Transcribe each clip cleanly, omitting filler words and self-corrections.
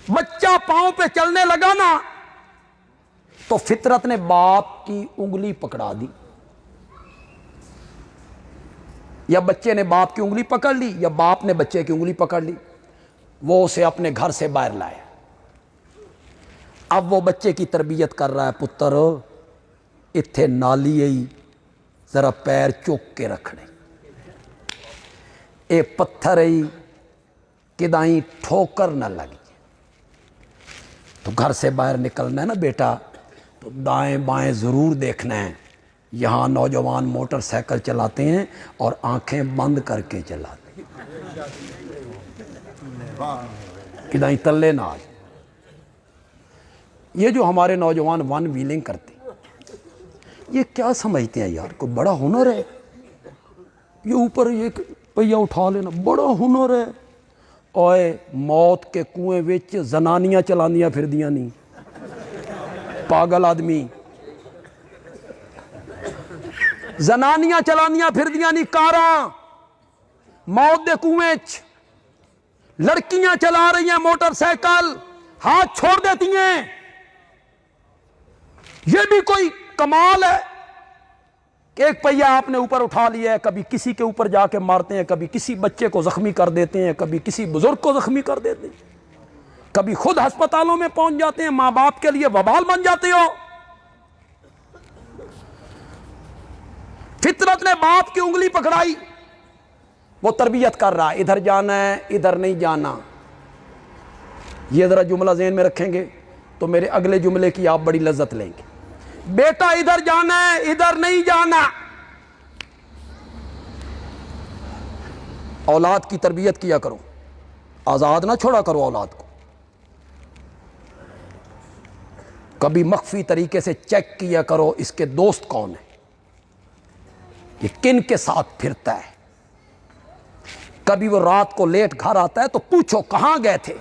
بچہ پاؤں پہ چلنے لگا نا تو فطرت نے باپ کی انگلی پکڑا دی، یا بچے نے باپ کی انگلی پکڑ لی یا باپ نے بچے کی انگلی پکڑ لی، وہ اسے اپنے گھر سے باہر لایا۔ اب وہ بچے کی تربیت کر رہا ہے، پتر اتھے نالی ای ذرا پیر چوک کے رکھنے، اے پتھر ای کدائیں ٹھوکر نہ لگی۔ تو گھر سے باہر نکلنا ہے نا بیٹا تو دائیں بائیں ضرور دیکھنا ہے۔ یہاں نوجوان موٹر سائیکل چلاتے ہیں اور آنکھیں بند کر کے چلاتے ہیں، کدائیں تلے نہ آ جائے۔ یہ جو ہمارے نوجوان ون ویلنگ کرتے ہیں یہ کیا سمجھتے ہیں یار کوئی بڑا ہنر ہے؟ یہ اوپر یہ پہیہ اٹھا لینا بڑا ہنر ہے؟ اوئے موت کے کنویں وچ زنانیاں چلاندیاں پھر دیاں نہیں، پاگل آدمی، زنانیاں چلاندیاں پھر دیاں نہیں کاراں موت دے کنویں وچ، لڑکیاں چلا رہی ہیں موٹر سائیکل ہاتھ چھوڑ دیتی ہیں۔ یہ بھی کوئی کمال ہے کہ ایک پہیہ آپ نے اوپر اٹھا لیا ہے، کبھی کسی کے اوپر جا کے مارتے ہیں، کبھی کسی بچے کو زخمی کر دیتے ہیں، کبھی کسی بزرگ کو زخمی کر دیتے ہیں، کبھی خود ہسپتالوں میں پہنچ جاتے ہیں، ماں باپ کے لیے وبال بن جاتے ہو۔ فطرت نے باپ کی انگلی پکڑائی، وہ تربیت کر رہا ہے، ادھر جانا ہے ادھر نہیں جانا۔ یہ ذرا جملہ ذہن میں رکھیں گے تو میرے اگلے جملے کی آپ بڑی لذت لیں گے۔ بیٹا ادھر جانا ہے ادھر نہیں جانا۔ اولاد کی تربیت کیا کرو، آزاد نہ چھوڑا کرو اولاد کو، کبھی مخفی طریقے سے چیک کیا کرو اس کے دوست کون ہیں، یہ کن کے ساتھ پھرتا ہے۔ کبھی وہ رات کو لیٹ گھر آتا ہے تو پوچھو کہاں گئے تھے،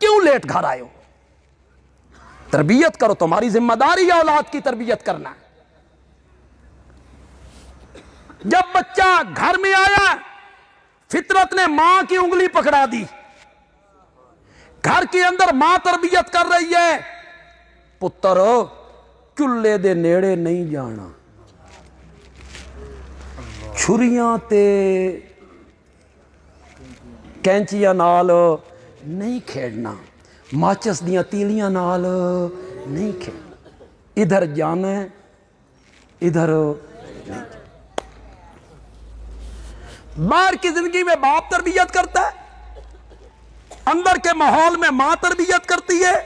کیوں لیٹ گھر آئے ہو؟ تربیت کرو، تمہاری ذمہ داری ہے اولاد کی تربیت کرنا۔ جب بچہ گھر میں آیا فطرت نے ماں کی انگلی پکڑا دی، گھر کے اندر ماں تربیت کر رہی ہے، پتر چولہے دے نیڑے نہیں جانا، چھریاں تے کینچیاں نال نہیں کھیڑنا، ماچس دیاں تیلیاں نال نہیں کھیڑنا، ادھر جانا ہے ادھر نہیں۔ باہر کی زندگی میں باپ تربیت کرتا ہے، اندر کے ماحول میں ماں تربیت کرتی ہے۔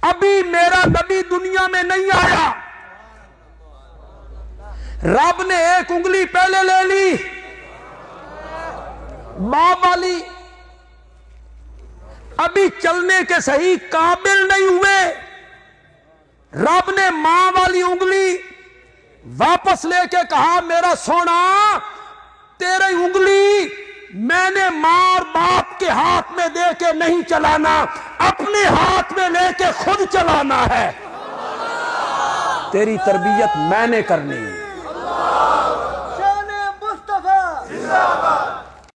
ابھی میرا نبی دنیا میں نہیں آیا، رب نے ایک انگلی پہلے لے لی باپ والی، ابھی چلنے کے صحیح قابل نہیں ہوئے، رب نے ماں والی انگلی واپس لے کے کہا میرا سونا تیری انگلی میں نے ماں اور باپ کے ہاتھ میں دے کے نہیں چلانا، اپنے ہاتھ میں لے کے خود چلانا ہے، تیری تربیت میں نے کرنی ہے۔